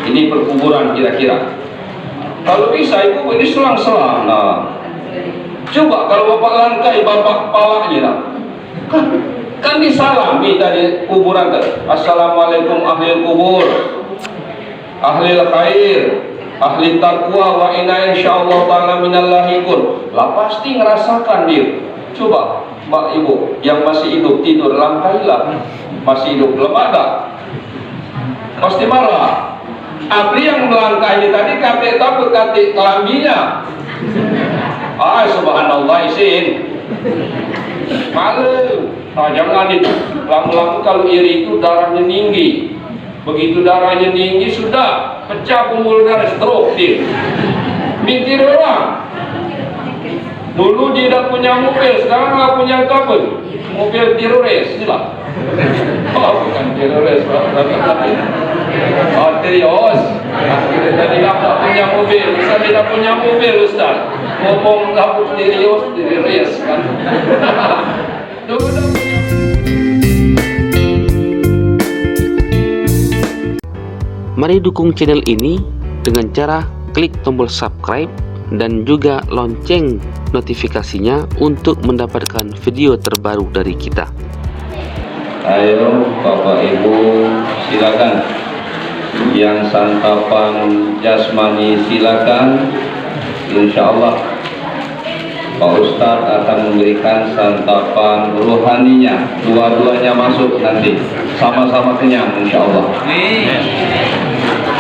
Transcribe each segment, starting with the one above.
ini perkuburan kira-kira. Kalau bisa ibu ini selang-selang. Nah, coba kalau bapak langkai, bapak palanya lah. Kan disalami dari kuburan. Assalamualaikum ahli kubur, ahli khair, ahli taqwa wa inna insyaallah ta'ala minal lahikun. Lah pasti ngerasakan dia. Coba Mbak Ibu yang masih hidup tidur, langkailah. Masih hidup, belum ada, pasti marah. Abri yang melangkahi tadi kate takut kate kelambinya. Subhanallah isin malu. Nah, jangan itu. Lama-lama kalau iri itu darahnya tinggi. Begitu darahnya tinggi sudah pecah pembuluh darah, stroke dia. Mikir orang. Dulu dia tidak punya mobil, sekarang nggak punya kabel. Mobil teroris, inilah. Oh, bukan teroris, oh, terios. Tadi nggak punya mobil, saya tidak punya mobil, Ustaz. Ngomong nggak teroris kan? Mari dukung channel ini dengan cara klik tombol subscribe dan juga lonceng notifikasinya untuk mendapatkan video terbaru dari kita. Ayo Bapak Ibu silakan. Yang santapan jasmani silakan. Insya Allah Pak Ustadz akan memberikan santapan rohaninya. Dua-duanya masuk nanti, sama-sama kenyang insya Allah.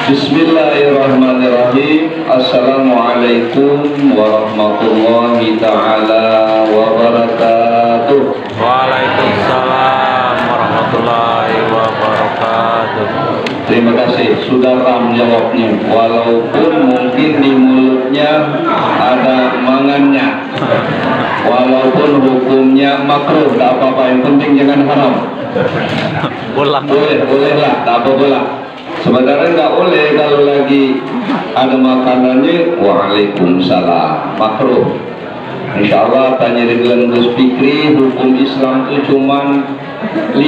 Bismillahirrahmanirrahim. Assalamualaikum warahmatullahi ta'ala wabarakatuh. Waalaikumsalam warahmatullahi wabarakatuh. Terima kasih, sudah ram jawabnya. Walaupun mungkin di mulutnya ada mangannya, walaupun hukumnya makruh, tak apa-apa, yang penting jangan haram. Bolehlah, tak apa-apa. Sebenarnya nggak boleh kalau lagi ada makanannya. Waalaikumsalam, makruh. Insya Allah tanya dengan Gus Fikri, hukum Islam itu cuman 5: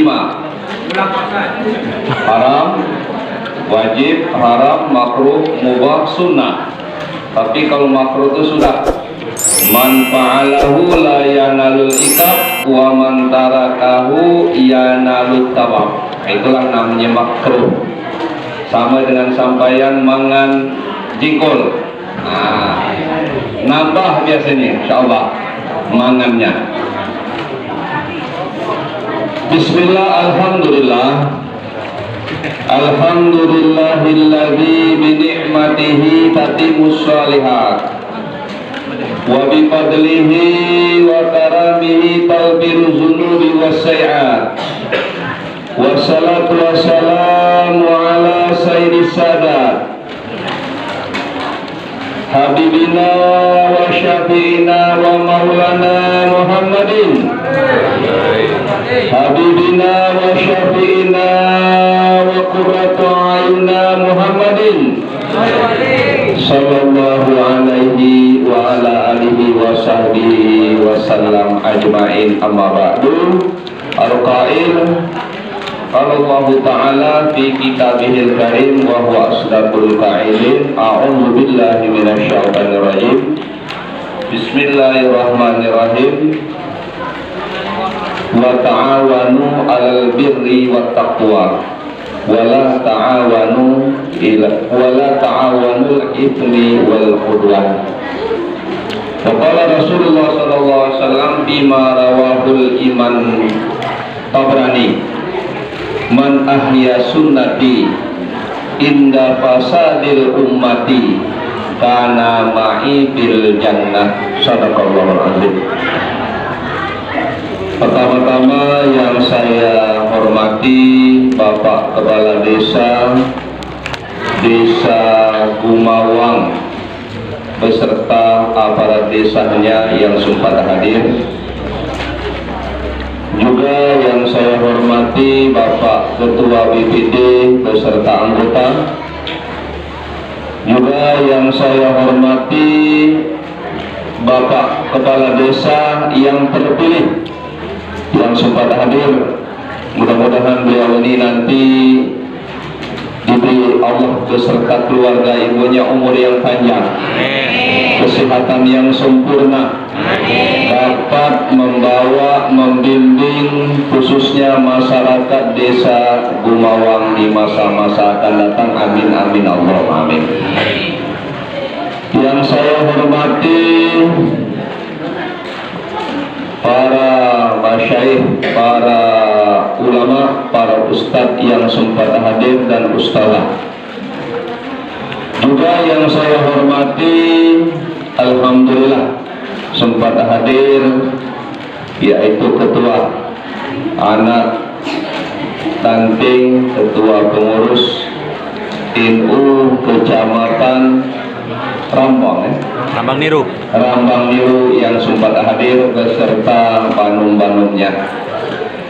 haram, wajib, haram, makruh, mubah, sunnah. Tapi kalau makruh itu sudah man fa'alahu la yanalul ikab wa man tarakahu yanalut tawab. Itulah namanya makruh. Sama dengan sampaian mangan jengkol. Nah, nambah biasanya insyaallah mangannya. Bismillah, alhamdulillah. Alhamdulillahilladzi bi ni'matihi tatimmus shalihat wa bi fadlihi wa karamihi talbiru dzunubi wassayiat. Wassalatu wassalamu ala sayyidis sadat habibina wa syafi'ina wa maulana Muhammadin, habibina wa syafi'ina wa qurratu ayuna Muhammadin sallallahu alaihi wa ala alihi wa sahbihi wa sallam ajma'in. Amma ba'du. Al-qail Allah Ta'ala fi kitabihil karim wa huwa asdaqul qailin. A'udzu billahi minasy syaithanir rajim. Bismillahirrahmanirrahim. Wa ta'awanu 'alal birri wat taqwa wa la ta'awanu itsmi wal 'udwan. Wa qala Rasulullah sallallahu alaihi wasallam bima rawahul Imam Tabrani, man ahya sunnati inda fasadil ummati kana ma'i bil jannah. Sadaqallahul azim. Pertama-tama yang saya hormati Bapak Kepala Desa Gumawang beserta aparat desanya yang sempat hadir. Juga yang saya hormati Bapak Ketua BPD beserta anggota. Juga yang saya hormati Bapak Kepala Desa yang terpilih yang sempat hadir. Mudah-mudahan beliau ini nanti diberi Allah beserta keluarga ibunya umur yang panjang, kesehatan yang sempurna, dapat membawa, membimbing khususnya masyarakat desa Gumawang di masa-masa akan datang. Amin amin Allah amin. Yang saya hormati para masyayikh, para ulama, para ustadz yang sempat hadir dan ustazah. Juga yang saya hormati, alhamdulillah sempat hadir, yaitu ketua anak Tanting, ketua pengurus NU Kecamatan Rambang, Rambang Niru. Rambang Niru yang sempat hadir beserta banum-banumnya.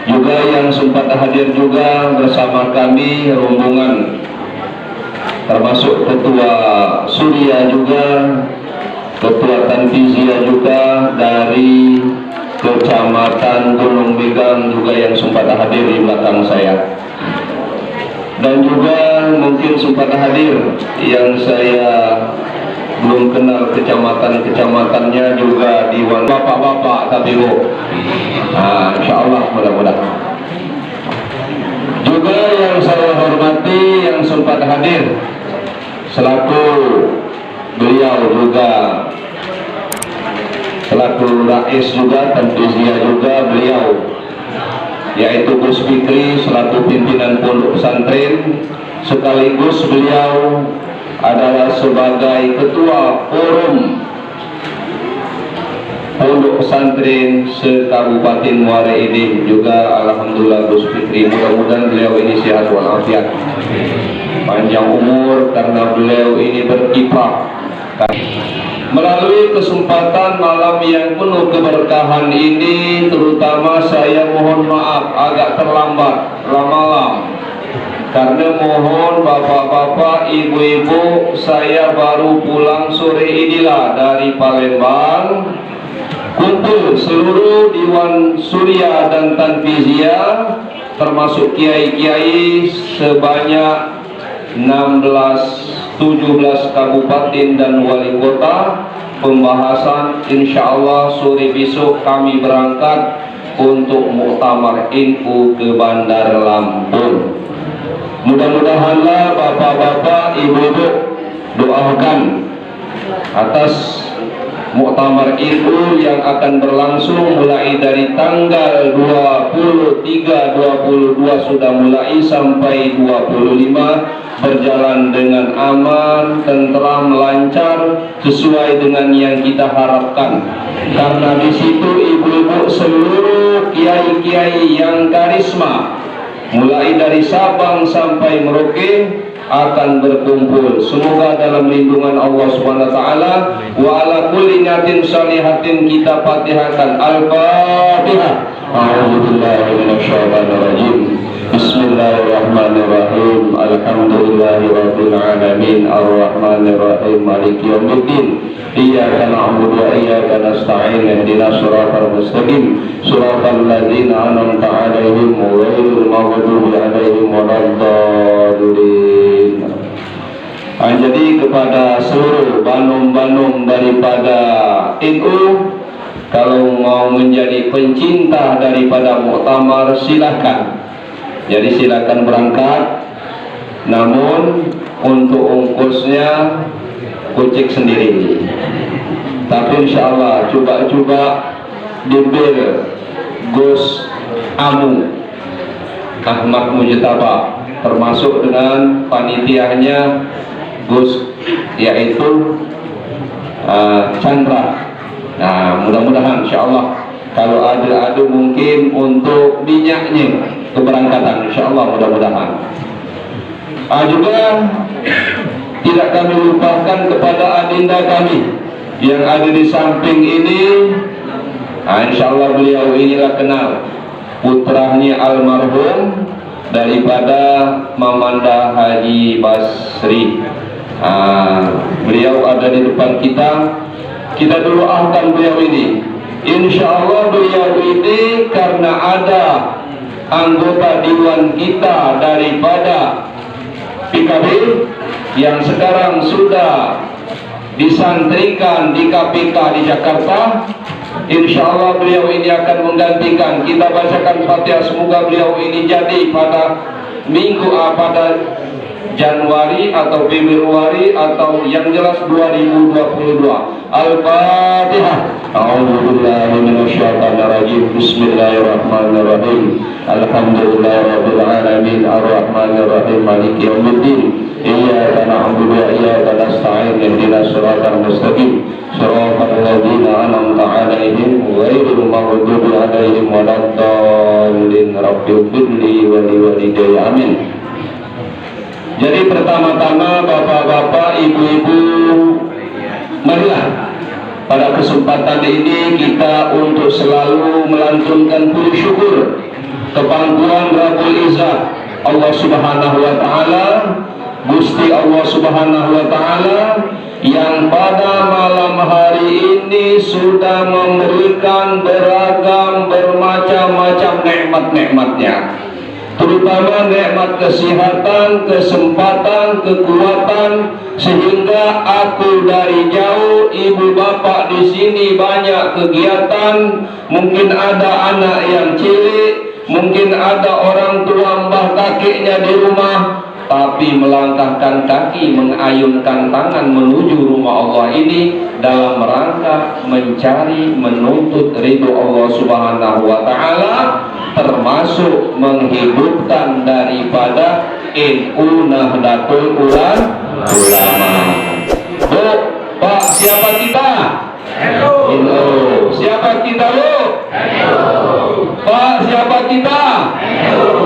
Juga yang sempat hadir juga bersama kami rombongan, termasuk ketua Surya juga, ketua Tanfizia juga dari Kecamatan Gunung Megang juga yang sempat hadir di belakang saya. Dan juga mungkin sempat hadir yang saya belum kenal kecamatan-kecamatannya juga di bapak-bapak KPU. Insyaallah mudah-mudahan. Juga yang saya hormati yang sempat hadir selaku beliau juga selaku rais juga, Tanfizia juga beliau, yaitu Gus Fikri selaku pimpinan pondok pesantren, sekaligus beliau adalah sebagai ketua forum pondok pesantren se-Kabupaten Muara Enim juga. Alhamdulillah Gus Fikri, mudah-mudahan beliau ini sehat walafiat, panjang umur, karena beliau ini berkiprah. Melalui kesempatan malam yang penuh keberkahan ini, terutama saya mohon maaf agak terlambat malam, karena mohon bapak-bapak, ibu-ibu, saya baru pulang sore inilah dari Palembang. Kumpul seluruh Diwan Surya dan Tanfizia, termasuk kiai-kiai sebanyak 17 kabupaten dan wali kota. Pembahasan insyaallah sore besok kami berangkat untuk muktamar NU ke Bandar Lampung. Mudah-mudahanlah bapak-bapak, ibu-ibu doakan atas muktamar NU yang akan berlangsung mulai dari tanggal 23-22 sudah mulai sampai 25, berjalan dengan aman, tentram, lancar, sesuai dengan yang kita harapkan. Karena di situ ibu-ibu seluruh kiai-kiai yang karisma, mulai dari Sabang sampai Merauke akan berkumpul. Semoga dalam lindungan Allah Subhanahu wa taala. Wa ala kulli niyatin shalihatin kita Fatihahkan. Al-Fatihah. A'udzubillahi minasyaitonir rajim. Bismillahirrahmanirrahim. Alhamdulillahirabbil alamin. Arrahmanir rahim. Maliki yaumiddin. Iyyaka na'budu wa iyyaka nasta'in. Ihdinas shiratal mustaqim. Shiratal ladzina an'amta 'alaihim ghairil maghdubi 'alaihim waladdallin. Jadi kepada seluruh banum-banum daripada NU, kalau mau menjadi pencinta daripada muktamar silahkan. Jadi silakan berangkat, namun untuk ongkosnya kucing sendiri. Tapi insyaallah coba-coba dibil Gus Amu Ahmad Mujtaba, termasuk dengan panitianya Gus, yaitu Chandra. Nah, mudah-mudahan insyaallah kalau ada mungkin untuk minyaknya keberangkatan, insyaallah mudah-mudahan. Juga tidak kami lupakan kepada adinda kami yang ada di samping ini. Insyaallah beliau inilah kenal putranya almarhum daripada Mamanda Haji Basri. Beliau ada di depan kita. Kita doakan beliau ini. Insyaallah beliau ini karena ada anggota Dewan kita daripada PKB yang sekarang sudah disantrikan di KPK di Jakarta. Insya Allah beliau ini akan menggantikan. Kita bacakan Fatihah, semoga beliau ini jadi pada pada Januari atau Februari atau yang jelas 2022. Al-Fatihah. A'udzubillahi minasyaitonir rajim. Bismillahirrahmanirrahim. Alhamdulillahirabbil alamin arrahmanir rahim maliki yaumiddin. Iyyaka na'budu wa iyyaka nasta'in ihdinas siratal mustaqim. Shiratal ladzina an'amta 'alaihim ghairil maghdubi 'alaihim waladdallin. Rabbighfirli wa liwalidayya. Amin. Jadi pertama-tama bapak-bapak, ibu-ibu, marilah pada kesempatan ini kita untuk selalu melantunkan puji syukur kepangkuan Rabbul Izzah Allah Subhanahu wa taala, Gusti Allah Subhanahu wa taala yang pada malam hari ini sudah memberikan beragam bermacam-macam nikmat-nikmatnya, terutama nikmat kesehatan, kesempatan, kekuatan, sehingga aku dari jauh, ibu bapak di sini banyak kegiatan. Mungkin ada anak yang cilik, mungkin ada orang tua mbah kakeknya di rumah, tapi melangkahkan kaki, mengayunkan tangan menuju rumah Allah ini dalam rangka mencari, menuntut ridho Allah Subhanahu wa taala, termasuk menghidupkan daripada NU Nahdlatul Ulama. Bu, Pak, siapa kita? NU. Siapa kita, Bu? Pak, siapa kita?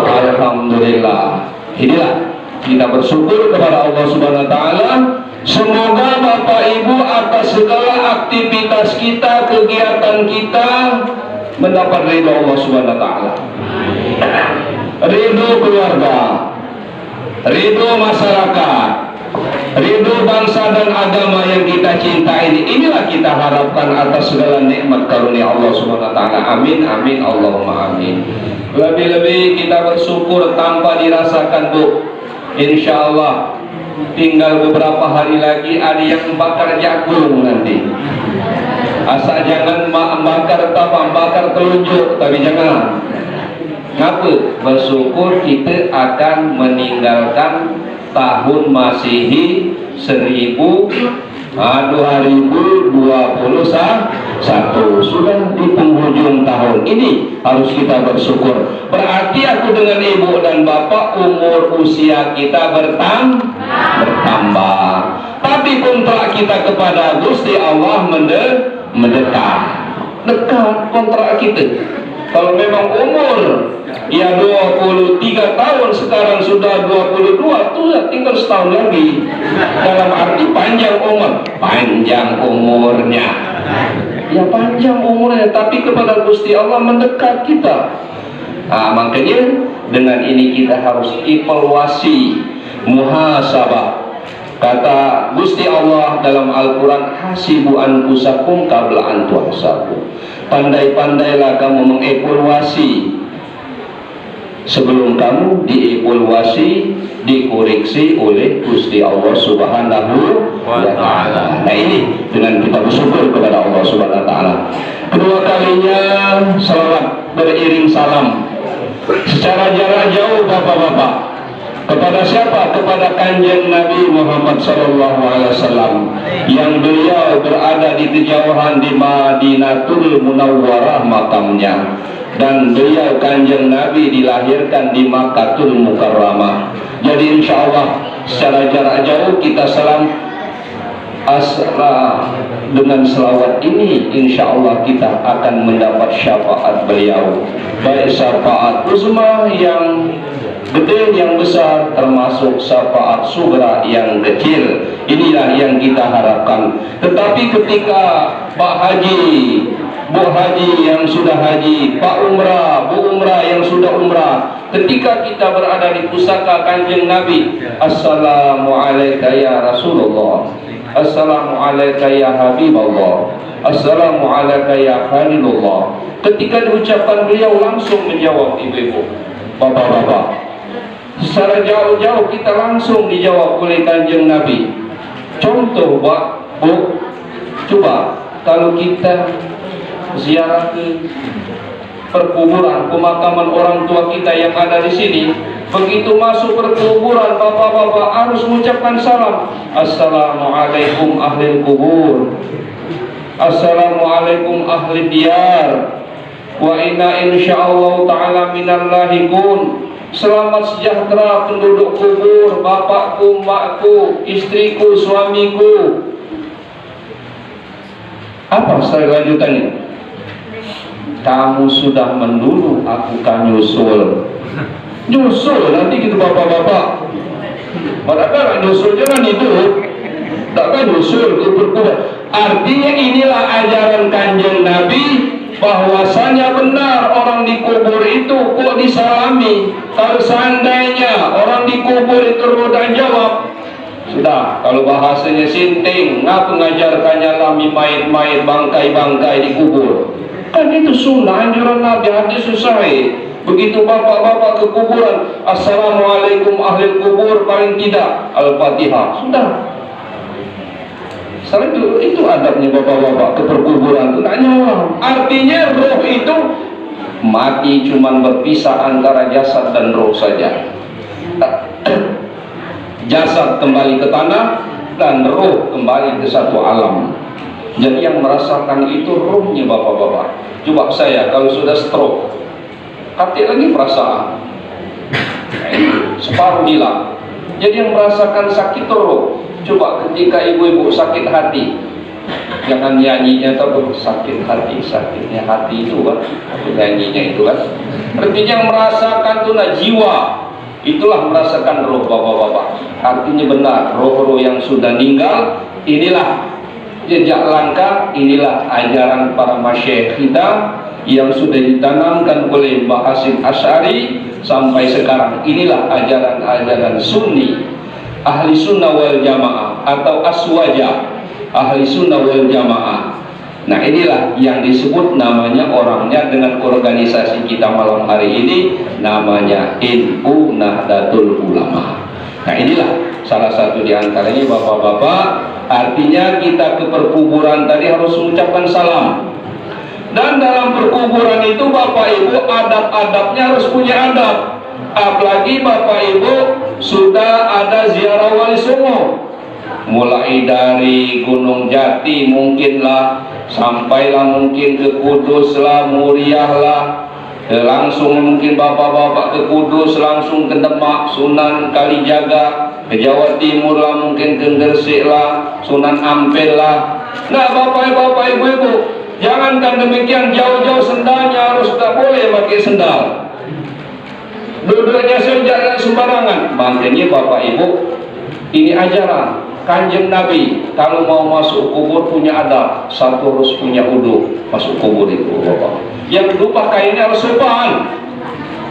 Alhamdulillah. Inilah kita bersyukur kepada Allah Subhanahu wa taala. Semoga Bapak Ibu atas segala aktivitas kita, kegiatan kita mendapat ridho Allah Subhanahu wa taala. Ridho keluarga, ridho masyarakat, ridho bangsa dan agama yang kita cintai ini. Inilah kita harapkan atas segala nikmat karunia Allah Subhanahu wa taala. Amin amin Allahumma amin. Lebih-lebih kita bersyukur tanpa dirasakan, Bu. Insya Allah tinggal beberapa hari lagi ada yang bakar jagung nanti. Asal jangan bakar tapa, bakar telunjuk, tapi jangan. Ngapa? Bersyukur kita akan meninggalkan tahun Masehi 2021. Sudah di penghujung tahun ini, harus kita bersyukur. Berarti aku dengan ibu dan bapak umur usia kita bertambah. Tapi kontrak kita kepada Gusti Allah mendekat. Dekat kontrak kita. Kalau memang umur ya 23 tahun, sekarang sudah 22, tuh tinggal setahun lagi. Dalam arti panjang umur, panjang umurnya. Ya panjang umurnya, tapi kepada Gusti Allah mendekat kita. Nah, makanya dengan ini kita harus evaluasi, muhasabah. Kata Gusti Allah dalam Al-Quran, hasibu anfusakum qabla an tuhsabu. Pandai-pandailah kamu mengevaluasi sebelum kamu dievaluasi, dikoreksi oleh Gusti Allah Subhanahu wa taala. Nah, ini dengan kita bersyukur kepada Allah Subhanahu wa taala. Kedua kalinya salawat beriring salam secara jarak jauh bapak-bapak. Kepada siapa? Kepada Kanjeng Nabi Muhammad SAW, yang beliau berada di kejauhan di Madinatul Munawwarah makamnya, dan beliau Kanjeng Nabi dilahirkan di Makkatul Mukarramah. Jadi insya Allah secara jarak jauh kita salam asra. Dengan selawat ini insya Allah kita akan mendapat syafaat beliau, baik syafaat uzma yang gede, yang besar, termasuk syafaat sugra yang kecil. Inilah yang kita harapkan. Tetapi ketika Pak Haji, Bu Haji yang sudah haji, Pak Umrah, Bu Umrah yang sudah umrah, ketika kita berada di pusaka Kanjeng Nabi, Assalamualaikum ya Rasulullah, Assalamualaikum ya Habibullah, Assalamualaikum ya Khalilullah. Ketika diucapkan, beliau langsung menjawab, ibu-ibu, bapak-bapak, secara jauh-jauh kita langsung dijawab oleh Kanjeng Nabi. Contoh, Pak, Bu, coba kalau kita ziarah ke perkuburan, pemakaman orang tua kita yang ada di sini, begitu masuk perkuburan, bapak-bapak harus mengucapkan salam. Assalamualaikum ahli kubur, assalamualaikum ahli diyar, wa inna insyaallah ta'ala minal lahikun. Selamat sejahtera penduduk kubur, bapakku, makku, istriku, suamiku. Apa selanjutnya? Kamu sudah menuduh aku kan nyusul. Nyusul nanti gitu bapak-bapak. Padahal nyusul jangan itu. Takkan nyusul ke perkuburan. Artinya inilah ajaran Kanjeng Nabi, bahwasanya benar orang dikubur itu kok disalami. Kalau seandainya orang dikubur itu roda jawab, sudah, kalau bahasanya sinting, ngapa mengajarkannya lami main-main bangkai-bangkai dikubur? Kan itu sunnah anjuran Nabi, hadis selesai. Begitu bapak-bapak ke kuburan, assalamualaikum ahli kubur, paling tidak al-fatihah, sudah. Setelah itu adabnya bapak-bapak ke perkuburan itu tak nyawa. Artinya roh itu mati, cuman berpisah antara jasad dan roh saja. Jasad kembali ke tanah dan roh kembali ke satu alam. Jadi yang merasakan itu rohnya bapak-bapak. Coba saya kalau sudah stroke, katik lagi perasaan, separuh hilang. Jadi yang merasakan sakit itu roh. Coba ketika ibu-ibu sakit hati, jangan nyanyinya tahu sakit hati, sakitnya hati itu kan, nyanyinya itu kan. Artinya yang merasakan itu jiwa. Itulah merasakan roh bapak-bapak. Artinya benar, roh-roh yang sudah meninggal, inilah jejak langkah, inilah ajaran para masyayikh kita yang sudah ditanamkan oleh Mbah Hasyim Asy'ari sampai sekarang. Inilah ajaran-ajaran Sunni, ahli sunnah wal jamaah atau aswaja, ahli sunnah wal jamaah. Nah inilah yang disebut namanya orangnya dengan organisasi kita malam hari ini namanya NU Nahdlatul Ulama. Nah inilah salah satu di antaranya bapak-bapak. Artinya kita ke perkuburan tadi harus mengucapkan salam. Dan dalam perkuburan itu bapak ibu adab-adabnya harus punya adab. Apalagi bapak ibu sudah ada ziarah wali songo, mulai dari Gunung Jati mungkinlah, sampailah mungkin ke Kudus lah, Muriah lah, langsung mungkin bapak-bapak ke Kudus, langsung ke Demak, Sunan Kalijaga, ke Jawa Timur lah, mungkin ke Gresik lah, Sunan Ampel lah. Nah bapak-bapak ibu-ibu, jangankan demikian, jauh-jauh sendalnya harus tak boleh pakai sendal, duduknya saja sembarangan. Makanya bapak ibu, ini ajaran Kanjeng Nabi. Kalau mau masuk kubur punya adab, satu harus punya wudu masuk kubur itu bapak. Yang kedua pakaiannya harus sopan.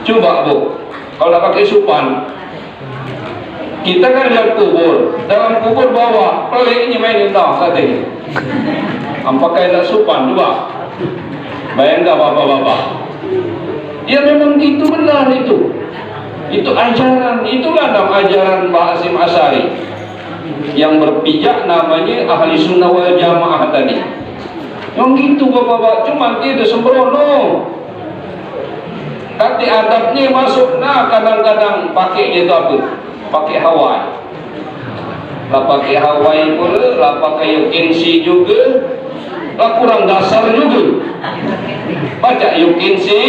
Coba bu, kalau pakai sopan, kita kan lihat kubur, dalam kubur bawah pelik ini main indah katanya. Pakai tak sopan, coba bayang gak bapak-bapak? Ya memang gitu, benar itu. Itu ajaran, itulah dalam ajaran Mbah Hasyim Asy'ari yang berpijak namanya ahli sunnah wal jamaah tadi. Yang gitu bapak-bapak, cuma itu sembrono. Tapi adabnya masuk, nah kadang-kadang pakai itu apa? Pakai Hawaii. Lah pakai Hawaii pula, lah pakai Yukinsi juga. Lah kurang dasar juga. Baca Yukinsi,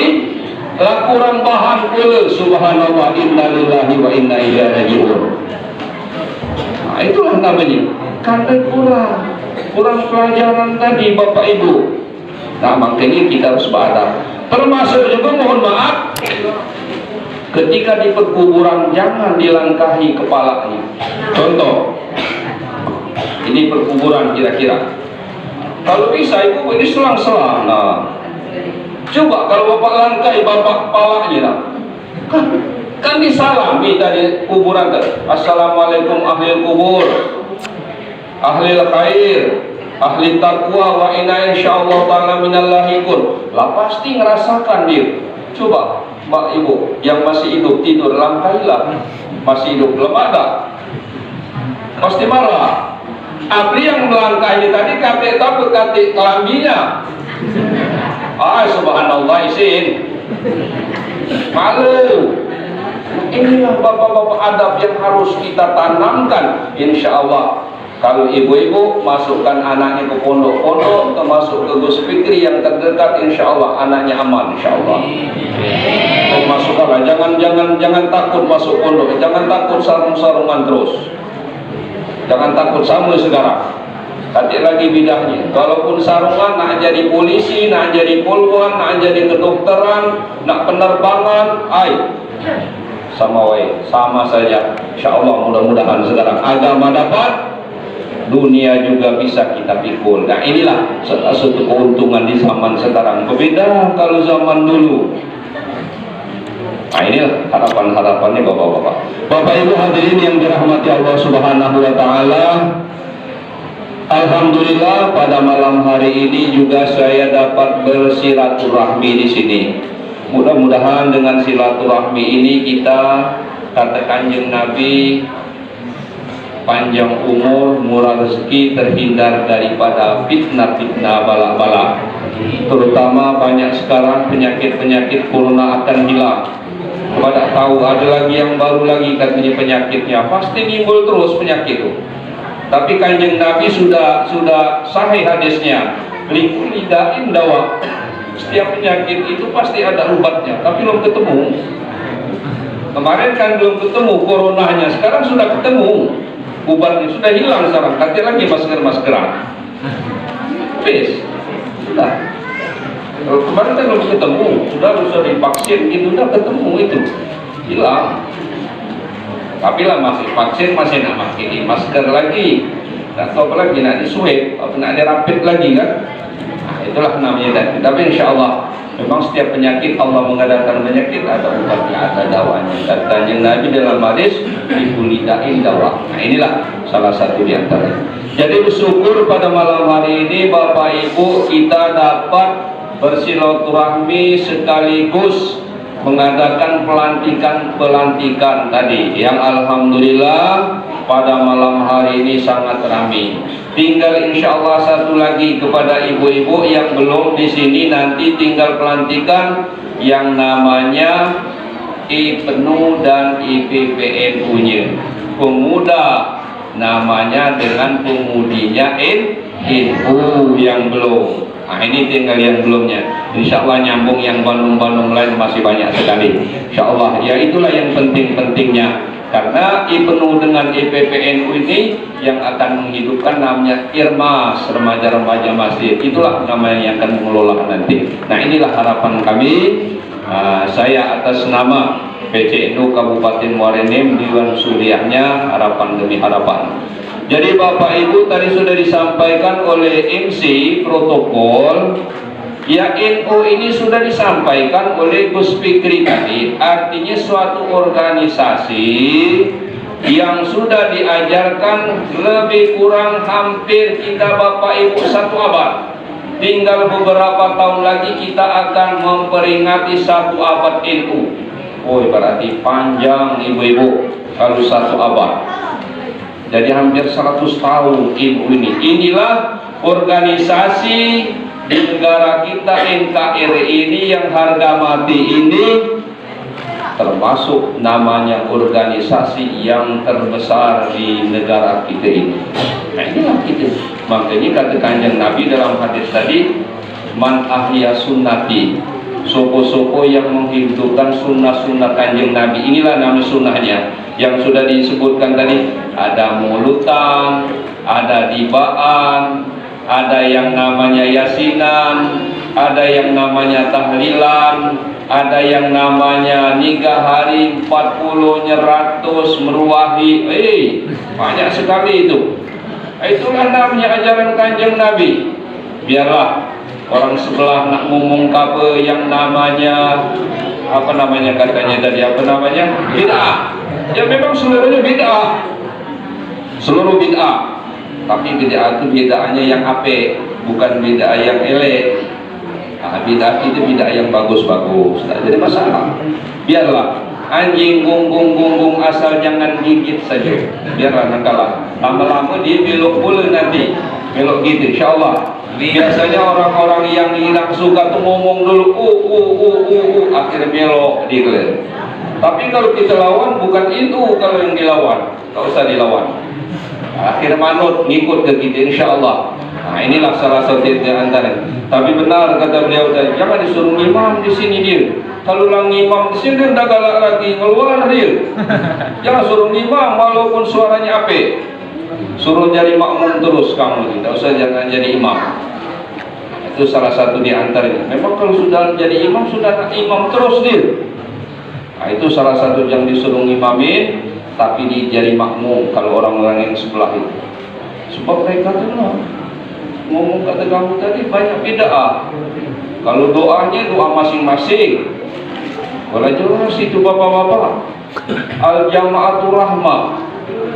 lah kurang bahan pula. Subhanallah, inna lillahi wa inna ilaihi raji'un. Nah itulah namanya, karena kurang pelajaran tadi bapak ibu. Nah makanya kita harus beradab. Termasuk juga mohon maaf, ketika di perkuburan jangan dilangkahi kepalanya. Contoh, ini perkuburan kira-kira, kalau bisa ibu ini selang-selang. Nah coba kalau bapak langkai bapak kepalanya, nah. Kan disalami tadi kuburan tadi. Assalamualaikum ahli kubur, ahli khair, ahli taqwa, wa inna insyaallah ta'ala minal lahikun. Lah pasti ngerasakan dia. Coba Mbak Ibu yang masih hidup tidur, langkailah. Masih hidup, lemah tak? Pasti marah. Abri yang melangkahi tadi kata takut kata kelambinya. Subhanallah isin. Malu. Inilah bapak-bapak adab yang harus kita tanamkan. Insya Allah. Kalau ibu-ibu masukkan anaknya ke pondok-pondok, termasuk ke Gus Fikri yang terdekat, insya Allah anaknya aman, insya Allah. Masukkanlah, jangan takut masuk pondok, jangan takut sarung-sarungan terus, jangan takut sama sekarang. Tadi lagi bidahnya. Kalaupun sarungan, nak jadi polisi, nak jadi polwan, nak jadi kedokteran, nak penerbangan, sama saja. Insya Allah mudah-mudahan sekarang agama dapat, dunia juga bisa kita pikul. Nah inilah satu keuntungan di zaman sekarang. Berbeda kalau zaman dulu. Nah inilah harapan-harapannya bapak-bapak. Bapak ibu hadirin yang dirahmati Allah Subhanahu wa Ta'ala. Alhamdulillah pada malam hari ini juga saya dapat bersilaturahmi di sini. Mudah-mudahan dengan silaturahmi ini kita, kata Kanjeng Nabi, panjang umur, murah rezeki, terhindar daripada fitnah-fitnah bala-bala. Terutama banyak sekarang penyakit-penyakit corona akan hilang. Pada tahu ada lagi yang baru lagi katanya penyakitnya, pasti timbul terus penyakit itu. Tapi Kanjeng Nabi sudah sahih hadisnya, lidain dawa. Setiap penyakit itu pasti ada obatnya, tapi belum ketemu. Kemarin kan belum ketemu coronanya, sekarang sudah ketemu. Obatnya sudah hilang sekarang, ganti lagi masker-maskeran. Please, sudah. Kalau kemarin kan belum ketemu, sudah divaksin, itu sudah ketemu itu hilang. Tapi lah masih vaksin masih nak pakai masker lagi. Tak tahu apa lagi nak di swab, nak di rapid lagi kan? Nah, itulah namanya tadi. Tapi insya Allah memang setiap penyakit Allah mengadakan penyakit ada obatnya, ada dawanya. Katanya Nabi dalam hadis dibulidain dawa. Nah inilah salah satu di antaranya. Jadi bersyukur pada malam hari ini Bapak Ibu kita dapat bersilaturahmi sekaligus mengadakan pelantikan tadi yang alhamdulillah pada malam hari ini sangat ramai. Tinggal insya Allah satu lagi kepada ibu-ibu yang belum di sini, nanti tinggal pelantikan yang namanya IPNU dan IPPNU-nya. Pemuda namanya dengan pemudinya NU yang belum. Nah ini tinggal yang belumnya. Insya Allah nyambung yang Bandung-Bandung lain masih banyak sekali. Insya Allah ya itulah yang penting-pentingnya. Karena IPNU dengan IPPNU ini yang akan menghidupkan namanya IRMAS, remaja-remaja masjid. Itulah namanya yang akan mengelola nanti. Nah inilah harapan kami. Saya atas nama PCNU Kabupaten Muara Enim Dewan Suriahnya harapan demi harapan. Jadi Bapak Ibu tadi sudah disampaikan oleh MC protokol. Ya NU ini sudah disampaikan oleh Gus Fikri tadi. Artinya suatu organisasi yang sudah diajarkan lebih kurang hampir kita Bapak Ibu satu abad. Tinggal beberapa tahun lagi kita akan memperingati satu abad NU. Oh berarti panjang ibu-ibu kalau satu abad. Jadi hampir 100 tahun NU ini. Inilah organisasi di negara kita NKRI ini yang harga mati ini termasuk namanya organisasi yang terbesar di negara kita ini. Nah inilah kita. Makanya kata Kanjeng Nabi dalam hadis tadi, man ahya sunnati, soko-soko yang menghidupkan sunnah-sunnah Kanjeng Nabi. Inilah nama sunnahnya yang sudah disebutkan tadi. Ada mulutan, ada dibaan, ada yang namanya yasinan, ada yang namanya tahlilan, ada yang namanya 3 hari 40 nyeratus meruahi. Banyak sekali itu. Itulah namanya ajaran Kanjeng Nabi. Biarlah orang sebelah nak ngomong apa yang namanya apa namanya katanya tadi apa namanya bid'ah. Ya memang seluruhnya bid'ah. Seluruh bid'ah. Tapi bid'ah itu bid'ahnya yang apik, bukan bid'ah yang elek. Bid'ah itu bid'ah yang bagus-bagus, tak jadi masalah. Biarlah anjing gonggong asal jangan gigit saja. Biarlah nangkalah. Lama-lama dia belok pula nanti. Belok gitu insyaallah. Biasanya orang-orang yang hilang suka tuh ngomong dulu akhirnya belok dia. Tapi kalau kita lawan bukan itu, kalau yang dilawan, tak usah dilawan. Akhirnya manut ngikut ke kita insyaallah. Nah, inilah salah satu di antara. Tapi benar kata beliau tadi, jangan disuruh imam di sini dia. Kalau lang imam di sini dia dah galak lagi keluar dia. Jangan suruh imam walaupun suaranya ape. Suruh jadi makmum terus kamu, tidak usah jangan jadi imam. Itu salah satu di antaranya. Memang kalau sudah jadi imam sudah nak imam terus dia. Nah, itu salah satu yang disuruh imamin, tapi dia jadi makmum kalau orang-orang yang sebelah itu. Sebab mereka tu lah ngomong kata kamu tadi banyak bid'ah. Kalau doanya doa masing-masing. Kalau jelas itu bapak-bapak. Al jama'atu rahmah.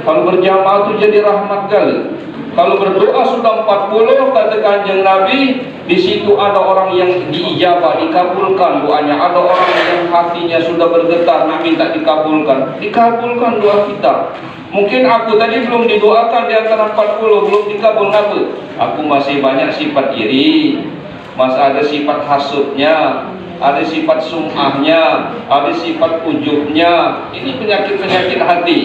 Kalau berjamaah itu jadi rahmat kali. Kalau berdoa sudah 40 kata Kanjeng Nabi, di situ ada orang yang diijabah, dikabulkan doanya. Ada orang yang hatinya sudah bergetar nak minta dikabulkan. Dikabulkan doa kita. Mungkin aku tadi belum didoakan di antara 40, belum dikabul ngapa? Aku masih banyak sifat iri, masih ada sifat hasudnya, ada sifat sum'ahnya, ada sifat ujubnya. Ini penyakit-penyakit hati.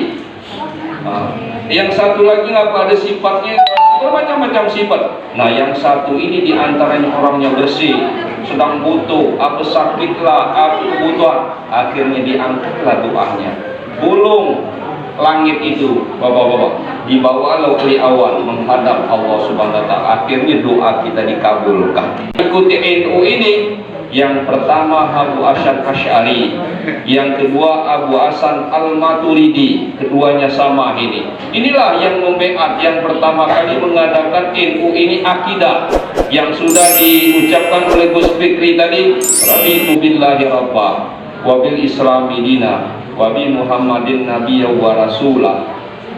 Yang satu lagi ngapa ada sifatnya bermacam-macam sifat. Nah, yang satu ini diantaranya orangnya bersih, sedang butuh, apa sakitlah, apa kebutuhan, akhirnya diangkatlah doanya. Bulung langit itu, bapak-bapak, dibawa oleh awan menghadap Allah Subhanahu wa taala. Akhirnya doa kita dikabulkan. Ikuti NU ini. Yang pertama Abu Hasan Asy'ari, yang kedua Abu Hasan Al-Maturidi, keduanya sama ini. Inilah yang membeat, yang pertama kali mengadakan NU ini akidah, yang sudah diucapkan oleh Gus Fikri tadi. Raditu billahi rabba wa bil islami dina wa bi Muhammadin nabiyya wa rasulah.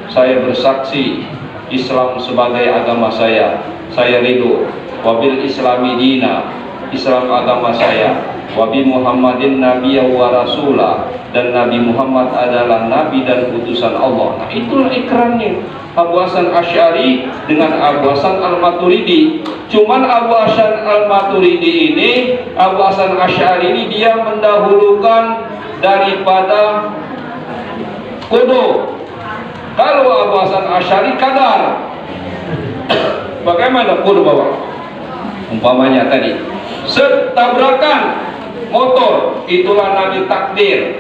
Saya bersaksi Islam sebagai agama saya ridho. Wa bil islami dina, Islam agama saya, wabi Muhammadin nabiyya wa rasulah, dan Nabi Muhammad adalah nabi dan utusan Allah. Nah, itulah ikrannya Abu Hasan Asy'ari dengan Abu Hasan Al-Maturidi. Cuman Abu Hasan Al-Maturidi ini, Abu Hasan Asy'ari ini dia mendahulukan daripada qudhu. Kalau Abu Hasan Asy'ari kadar. Bagaimana qudhu bapak? Umpamanya tadi tabrakan motor, itulah Nabi takdir.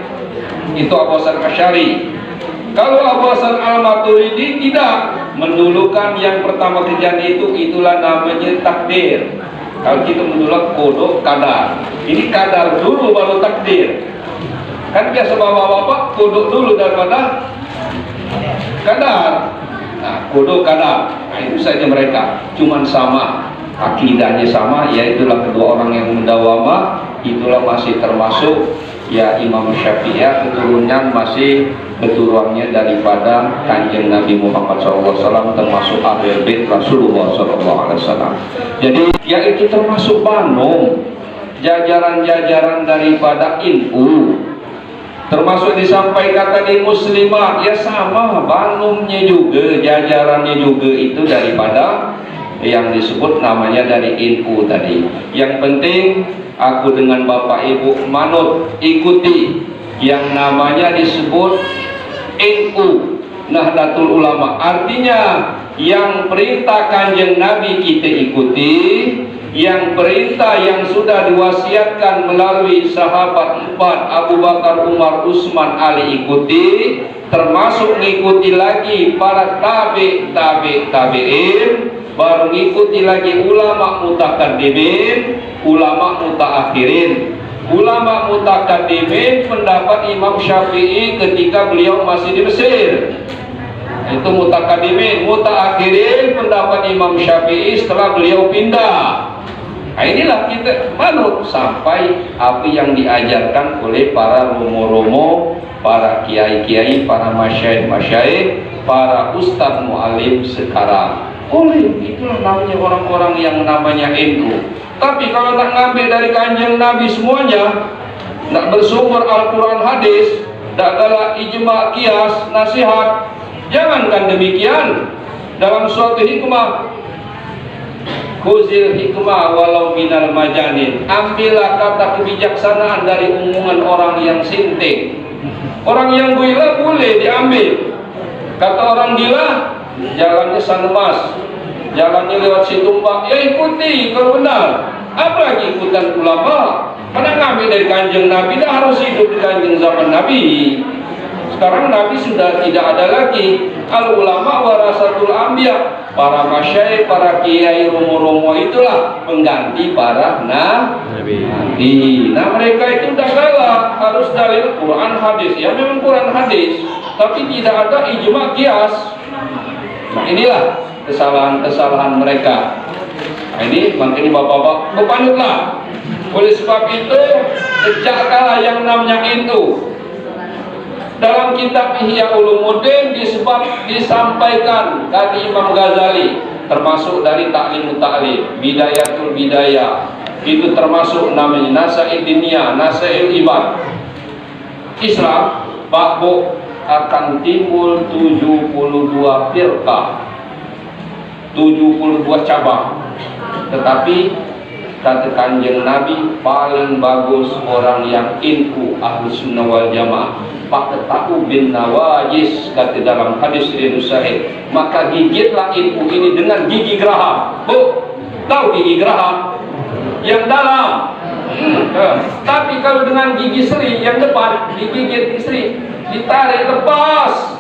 Itu Abu Hasan Asy'ari. Kalau Abu Hasan Al-Maturidi tidak mendulukan yang pertama kejadian itu, itulah namanya takdir. Kalau kita mendulukan qudhu kadar. Ini kadar dulu baru takdir. Kan biasa bapak-bapak qudhu dulu daripada kadar. Nah, qudhu kadar. Nah, itu saja mereka. Cuman sama. Akidahnya sama, yaitulah kedua orang yang mendawamah. Itulah masih termasuk ya Imam Syafi'i, keturunan masih keturunannya daripada Kanjeng Nabi Muhammad SAW, termasuk Ahlul Bait Rasulullah SAW. Jadi ya itu termasuk Banung, jajaran-jajaran daripada NU, termasuk disampaikan tadi muslimat, ya sama Banungnya juga, jajarannya juga itu daripada yang disebut namanya dari NU tadi. Yang penting aku dengan Bapak Ibu manut ikuti yang namanya disebut NU, Nahdlatul Ulama. Artinya yang perintah Kanjeng Nabi kita ikuti, yang perintah yang sudah diwasiatkan melalui sahabat 4 Abu Bakar, Umar, Utsman, Ali ikuti, termasuk mengikuti lagi para tabi'in, baru ngikuti lagi ulama mutakaddimin, ulama mutaakhirin. Ulama mutakaddimin pendapat Imam Syafi'i ketika beliau masih di Mesir, itu mutakaddimin. Mutaakhirin pendapat Imam Syafi'i setelah beliau pindah. Nah, inilah kita manut sampai apa yang diajarkan oleh para romo-romo, para kiai-kiai, para masyayikh, para ustadz mu'alim sekarang. Oleh itulah namanya orang-orang yang namanya NU. Tapi kalau nak ngambil dari kanjeng Nabi semuanya, nak bersumber Al-Quran hadis, tak galak ijma kias nasihat, jangankan demikian. Dalam suatu hikmah, khuzil hikmah walau minal majanin, ambillah kata kebijaksanaan dari omongan orang yang sinting. Orang yang gila boleh diambil. Kata orang gila, jalannya sanemas, jalannya lewat Situmbak, ya ikuti kalau benar. Apalagi ikutan ulama. Karena ngambil dari kanjeng Nabi, dah harus hidup di kanjeng zaman Nabi. Sekarang Nabi sudah tidak ada lagi. Al ulama warasatul anbiya, para masyayikh, para kiai, romo-romo itulah pengganti para nabi. Nah mereka itu dah galak, harus dalil Quran hadis. Ya memang Quran hadis, tapi tidak ada ijma qiyas. Nah inilah kesalahan-kesalahan mereka. Nah, ini makanya bapak-bapak berpanutlah. Oleh sebab itu, sejak kala yang namanya itu dalam kitab Ihya Ulumuddin disampaikan dari Imam Ghazali, termasuk dari Ta'limut Ta'lim, Bidayatul Bidayah, itu termasuk namanya Nasail Diniyah, Nasail Ibad. Islam bakbo akan timbul 72 firqah, 72 cabang. Tetapi kata kanjeng Nabi, paling bagus orang yang ilmu ahlu sunnah wal jamaah. Faqta'u bin nawajis, kata dalam hadis riwayat sahih, maka gigitlah ilmu ini dengan gigi geraham. Bu, tahu gigi geraham? Yang dalam. Tapi kalau dengan gigi seri yang depan, digigit seri, ditarik lepas.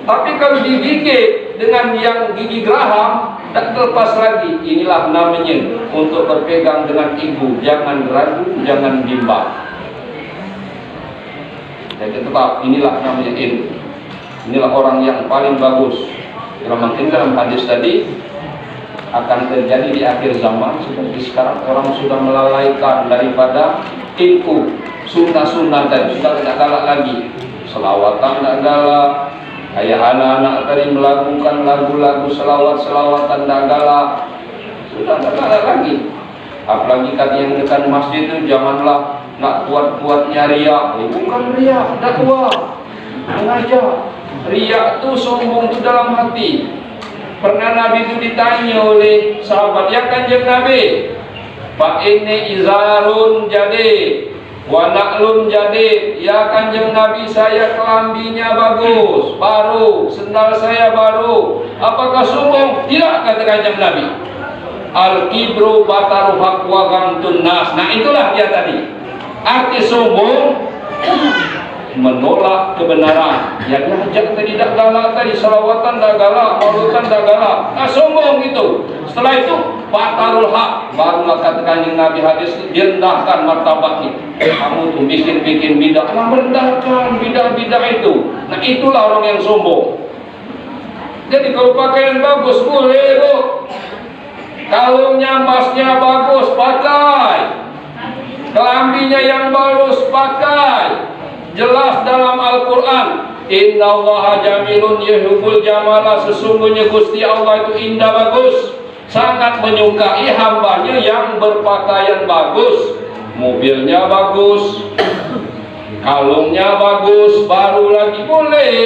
Tapi kalau digigit dengan yang gigi geraham, tak terlepas lagi. Inilah namanya untuk berpegang dengan ibu. Jangan ragu, jangan bimbang. Jadi tetap inilah namanya ilmu. Inilah orang yang paling bagus. Makin dalam hadis tadi akan terjadi di akhir zaman seperti sekarang, orang sudah melalaikan daripada ilmu sunnah-sunnah tadi, sudah tidak galak lagi. Selawatan tidak galak. Kayak anak-anak tadi melakukan lagu-lagu selawat-selawatan tidak galak. Sudah tidak galak lagi. Apalagi kata yang dekat masjid itu, janganlah nak kuat-kuatnya riak. Bukan riak, dakwah, mengajar. Riak itu sombong itu dalam hati. Pernah Nabi itu ditanya oleh sahabat, ya kanjeng Nabi, Pak ini izarun jadi, wanaklun jadi, ya kanjeng Nabi, saya kelambinya bagus, baru, sendal saya baru, apakah sombong? Tidak, kata kanjeng Nabi. Al-kibru bataru haq wa ghamtun nas. Nah itulah dia tadi. Arti sombong menolak kebenaran. Yang diajak tadi tak galak tadi, selawatan tak galak, maulutan tak galak. Nah sombong itu. Setelah itu batarul haq, barulah kata kanjeng Nabi hadis, direndahkan martabatnya. Kamu tuh bikin bidah, merendahkan bidah-bidah itu. Nah itulah orang yang sombong. Jadi kalau pakaian bagus boleh, Bu. Kalungnya emasnya bagus, pakai. Kelambinya yang bagus, pakai. Jelas dalam Al-Quran, Innallaha jamilun yuhibbul jamala, sesungguhnya Gusti Allah itu indah bagus, sangat menyukai hambanya yang berpakaian bagus. Mobilnya bagus, kalungnya bagus, baru lagi boleh.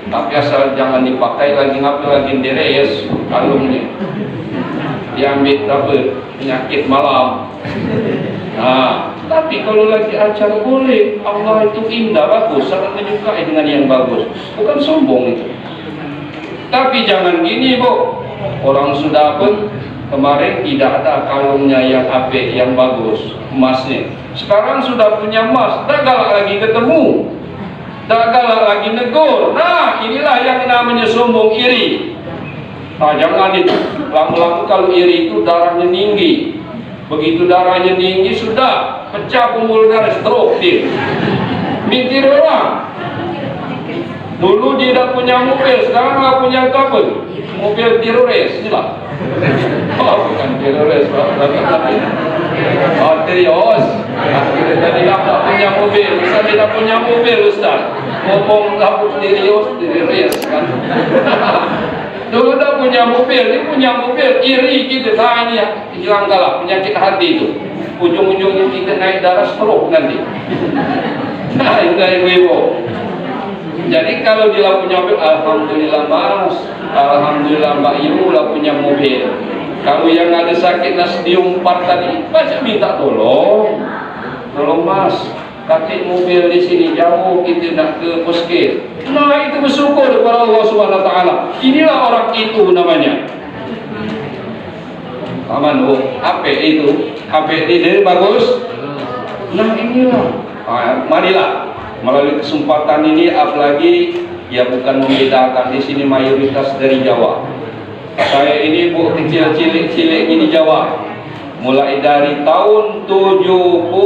Tapi asal jangan dipakai lagi, ngapain lagi deres kalungnya. Diambil apa? Penyakit malam. Nah, tapi kalau lagi acara boleh. Allah itu indah, bagus, sangat menyukai dengan yang bagus. Bukan sombong itu. Tapi jangan gini, Bu. Orang sudah pun kemarin tidak ada kalungnya yang apik, yang bagus, emasnya. Sekarang sudah punya emas, tak galak lagi ketemu, tak galak lagi negur. Nah, inilah yang namanya sombong, iri. Nah jangan itu, lama-lama kalau iri itu darahnya tinggi. Begitu darahnya tinggi sudah pecah pembuluh darah, stroke dia. Mikir orang. Dulu dia tidak punya mobil, sekarang nggak punya apa? Mobil teroris, inilah. Oh bukan teroris, oh terios. Akhirnya tadi tak punya mobil, Ustaz tidak punya mobil Ustaz. Ngomong tak teroris kan. Dulu dah punya punya mobil, dia punya mobil, iri kita. Nah ini ya, hilang kalah penyakit hati itu. Ujung-ujungnya kita naik darah stroke nanti. Nah itu dari ibu. Jadi kalau dia punya mobil, alhamdulillah mas, alhamdulillah mbak Ibu lah punya mobil. Kalau yang ada sakit stadium 4 tadi, baca minta tolong mas, kakek mobil di sini jauh, kita nak ke puskes. Nah itu bersyukur kepada Allah Subhanahu Wa Taala. Inilah orang itu namanya. Aman bu, HP itu, HP ini bagus. Nah inilah, marilah melalui kesempatan ini, apalagi ya bukan membedakan di sini mayoritas dari Jawa. Saya ini bu kecil-cilik di Jawa. Mulai dari tahun 75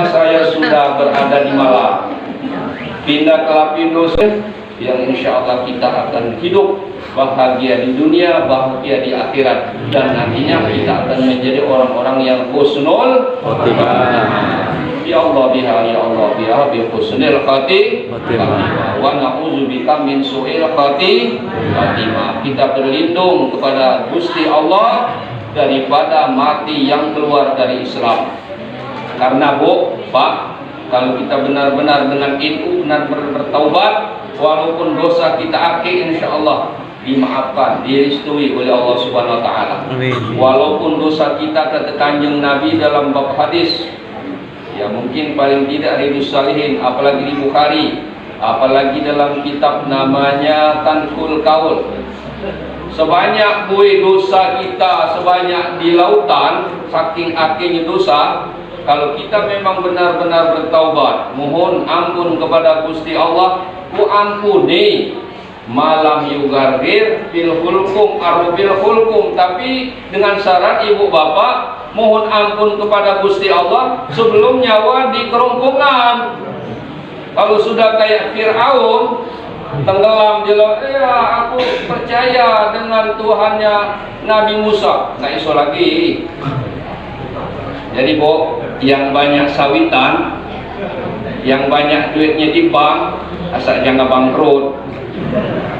saya sudah berada di Malang. Pindah ke Lapindo yang insya Allah kita akan hidup bahagia di dunia, bahagia di akhirat, dan nantinya kita akan menjadi orang-orang yang husnul khotimah. Ya Allah biha bi husnil khotimah wa na'udzubika min su'il khotimah. Kita berlindung kepada Gusti Allah daripada mati yang keluar dari Islam. Karena bu, pak, kalau kita benar-benar dengan itu benar-benar bertaubat, walaupun dosa kita akhi, insya Allah dimaafkan, direstui oleh Allah Subhanahu Wa Taala. Walaupun dosa kita kata Kanjeng Nabi dalam bab hadis, ya mungkin paling tidak Riyadhus Shalihin, apalagi di Bukhari, apalagi dalam kitab namanya Tanqul Qaul. Sebanyak bui dosa kita, sebanyak di lautan, saking akhirnya dosa, kalau kita memang benar-benar bertaubat, mohon ampun kepada Gusti Allah, ku ampuni malam yugarir bil hulkum arubil hulkum, tapi dengan syarat ibu bapak mohon ampun kepada Gusti Allah sebelum nyawa di kerongkongan. Kalau sudah kayak Fir'aun tenggelam di laut, ya aku percaya dengan Tuhannya Nabi Musa, nggak iso lagi. Jadi bu, yang banyak sawitan, yang banyak duitnya di bank, asal jangan bangkrut.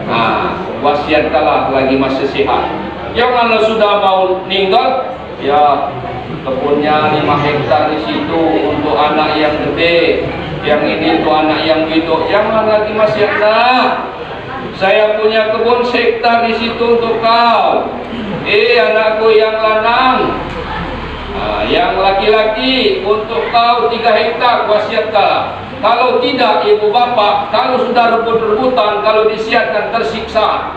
Nah, wasiatkanlah lagi masih sehat. Janganlah sudah mau meninggal, ya kebunnya 5 hektar di situ untuk anak yang gede, yang ini untuk anak yang hidup. Jangan lagi masih anak. Saya punya kebun hektar di situ untuk kau. Anakku yang lanang, yang laki-laki untuk kau 3 hektar, wasiatkanlah. Kalau tidak ibu bapak, kalau sudah rebut-rebutan, kalau disiapkan tersiksa.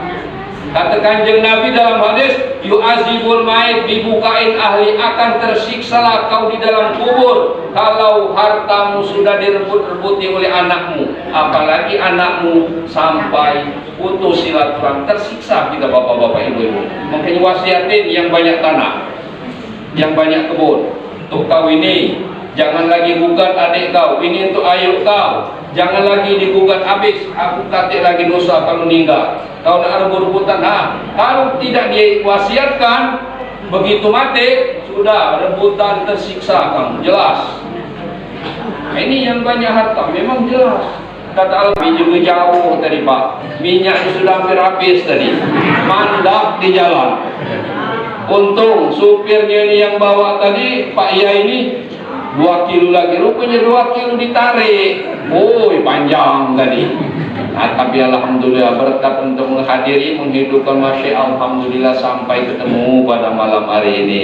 Kata Kanjeng Nabi dalam hadis, yu'azibul mayit, dibukain ahli, akan tersiksalah kau di dalam kubur kalau hartamu sudah direbut-rebuti oleh anakmu, apalagi anakmu sampai putus silaturahmi, tersiksa kita bapak-bapak ibu-ibu. Makanya wasiatin yang banyak tanah, yang banyak kebun. Untuk kau ini jangan lagi gugat adik kau, ini untuk ayu kau. Jangan lagi digugat habis, aku katik lagi dosa kalau meninggal. Kau nak rebut-rebutan, kalau tidak diwasiatkan, begitu mati, sudah rebutan tersiksa kamu, jelas. Ini yang banyak harta, memang jelas. Kata Allah, juga jauh tadi pak, minyaknya sudah hampir habis tadi, mandap di jalan. Untung supirnya ini yang bawa tadi, Pak Iya ini 2 kilo lagi, rupanya 2 kilo ditarik. Panjang tadi. Tapi alhamdulillah berkat untuk menghadiri, menghidupkan masya alhamdulillah sampai ketemu pada malam hari ini.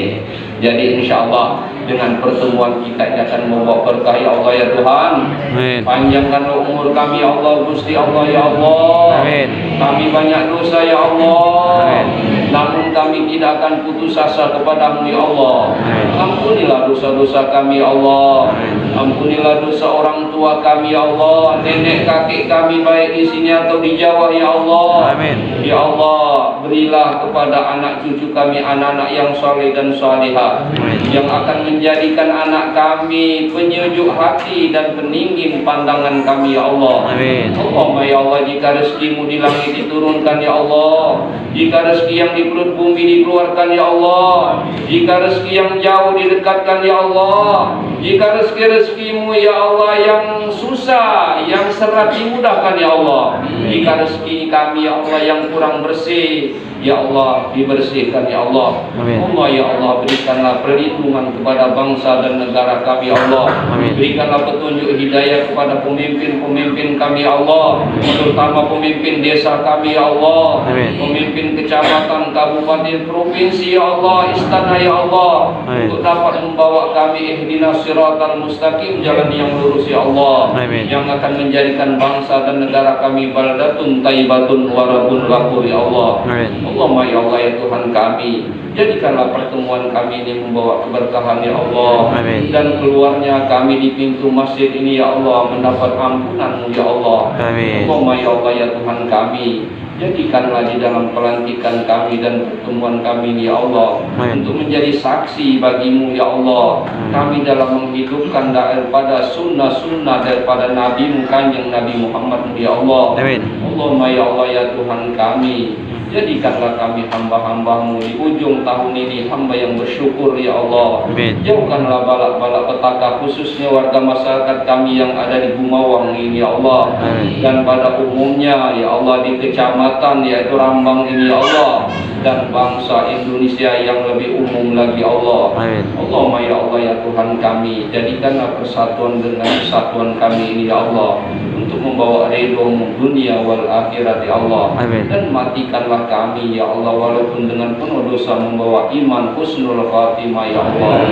Jadi insya Allah dengan pertemuan kita ini akan membawa berkah ya Allah ya Tuhan. Amin. Panjangkan umur kami ya Allah, Gusti Allah ya Allah. Amin. Kami banyak dosa ya Allah. Amin. Namun kami tidak akan putus asa kepadamu ya Allah. Ampunilah dosa-dosa kami ya Allah. Ampunilah dosa orang tua kami ya Allah, nenek kakek kami baik di sini atau di Jawa ya Allah. Amin. Ya Allah, berilah kepada anak cucu kami anak-anak yang saleh dan salihah, yang akan menjadikan anak kami penyujuk hati dan peningin pandangan kami ya Allah. Amin. Allahumma ya Allah, jika rezekimu di langit diturunkan ya Allah, jika rezeki yang di perut bumi dikeluarkan ya Allah, jika rezeki yang jauh didekatkan ya Allah, jika rezeki-rezekimu ya Allah yang susah, yang serat dimudahkan ya Allah, jika rezeki kami ya Allah yang kurang bersih, ya Allah dibersihkan ya Allah. Amin. Allah ya Allah berikanlah perlindungan kepada bangsa dan negara kami ya Allah. Amin. Berikanlah petunjuk hidayah kepada pemimpin-pemimpin kami ya Allah, terutama pemimpin desa kami ya Allah, Amin. pemimpin kecamatan, kabupaten, provinsi ya Allah, istana ya Allah, Amin. untuk dapat membawa kami ihdinas siratal mustaqim, jalan yang lurus ya Allah, Amin. yang akan menjadikan bangsa dan negara kami baldatun tayyibatun warabun ghafur ya Allah. Amin. Allahumma ya Allah ya Tuhan kami, jadikanlah pertemuan kami ini membawa keberkahan ya Allah. Amin. Dan keluarnya kami di pintu masjid ini ya Allah mendapat ampunan-Mu ya Allah. Amin. Allahumma ya Allah ya Tuhan kami, jadikanlah di dalam pelantikan kami dan pertemuan kami ini ya Allah, Amin. untuk menjadi saksi bagi-Mu ya Allah. Kami dalam menghidupkan daripada sunnah-sunnah daripada Nabi-Mu Kanjeng Nabi Muhammad ya Allah. Amin. Allahumma ya Allah ya Tuhan kami, jadikanlah kami hamba-hamba-Mu di ujung tahun ini, hamba yang bersyukur ya Allah. Amin. Jauhkanlah balak-balak petaka, khususnya warga masyarakat kami yang ada di Bumawang ini ya Allah. Amin. Dan pada umumnya ya Allah di kecamatan yaitu Rambang ini ya Allah, dan bangsa Indonesia yang lebih umum lagi ya Allah. Amin. Allahumma ya Allah ya Tuhan kami, jadikanlah persatuan dengan kesatuan kami ini ya Allah, untuk membawa ridho-Mu dunia wal akhirat ya Allah. Amin. Dan matikanlah kami ya Allah walaupun dengan penuh dosa, membawa iman husnul khatimah ya Allah.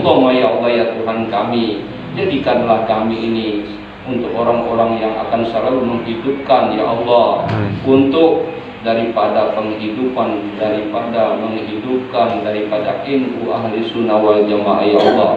Allahumma ya Allah ya Tuhan kami, jadikanlah kami ini untuk orang-orang yang akan selalu menghidupkan ya Allah, untuk daripada penghidupan, daripada menghidupkan, daripada ilmu ahli sunnah wal jamaah ya Allah.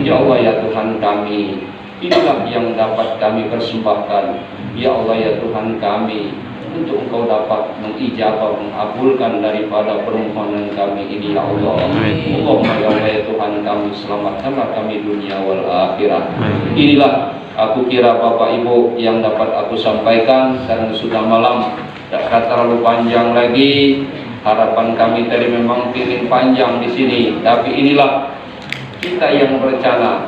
Ya Allah ya Tuhan kami, inilah yang dapat kami persembahkan ya Allah ya Tuhan kami, untuk Engkau dapat mengijabah, mengabulkan daripada permohonan kami ini ya Allah. Allahumma ya Allah ya Tuhan kami, selamatkanlah kami dunia wal akhirat. Inilah aku kira Bapak Ibu yang dapat aku sampaikan, karena sudah malam, tidak terlalu panjang lagi. Harapan kami tadi memang ingin panjang di sini, tapi inilah kita yang berencana.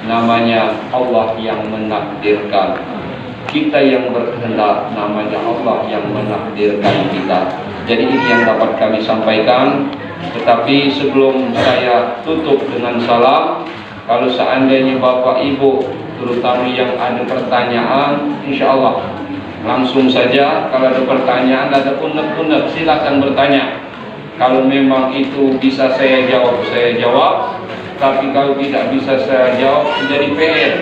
Namanya Allah yang menakdirkan. Kita yang berkehendak, namanya Allah yang menakdirkan kita. Jadi ini yang dapat kami sampaikan. Tetapi sebelum saya tutup dengan salam, kalau seandainya Bapak Ibu terutama yang ada pertanyaan, insya Allah langsung saja. Kalau ada pertanyaan, ada unek-unek, silakan bertanya. Kalau memang itu bisa saya jawab, saya jawab. Tapi kalau tidak bisa saya jawab, menjadi PR.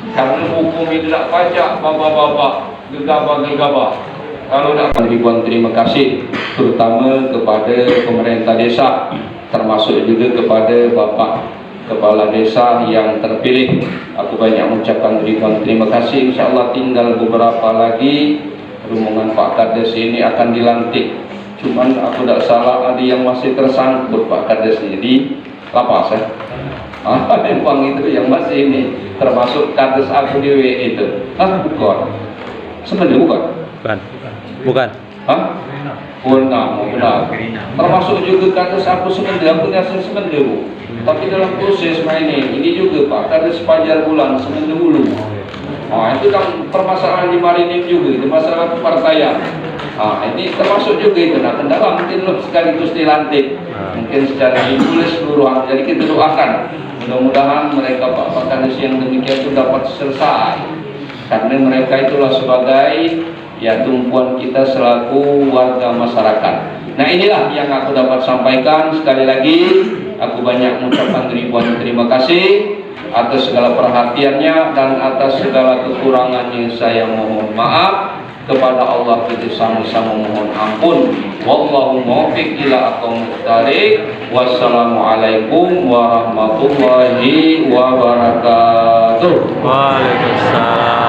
Karena hukum itu tidak pajak, bapak-bapak, gegabah-gegabah. Kalau tidak, ribuan terima kasih, terutama kepada pemerintah desa, termasuk juga kepada Bapak Kepala Desa yang terpilih. Aku banyak mengucapkan ribuan terima kasih. Insya Allah tinggal beberapa lagi rombongan Pak Kades ini akan dilantik. Cuman aku tidak salah, ada yang masih tersangkut Pak Kades ini di lapas ya. Memang itu yang masih ini, termasuk Kades aku di WE itu. Bukan. Sebenarnya bukan. Bukan. Hah? Benar. Termasuk juga Kades aku sebenarnya, aku ngasih sebenarnya Bu. Tapi dalam proses ini juga Pak Kades Fajar Bulan sebenarnya dulu. Itu kan permasalahan di Marinir juga, itu masalah kepartaian. Ini termasuk juga itu. Nah, kendala mungkin sekaligus dilantik, mungkin secara ditulis seluruhan. Jadi kita doakan, mudah-mudahan mereka Pak Kades yang demikian itu dapat selesai. Karena mereka itulah sebagai ya tumpuan kita selaku warga masyarakat. Nah, inilah yang aku dapat sampaikan. Sekali lagi, aku banyak mengucapkan ribuan terima kasih atas segala perhatiannya, dan atas segala kekurangannya saya mohon maaf. Kepada Allah kita sama-sama mohon ampun. Wallahu muwaffiq ila aqwamit thariq. Wassalamualaikum warahmatullahi wabarakatuh. Waalaikumsalam.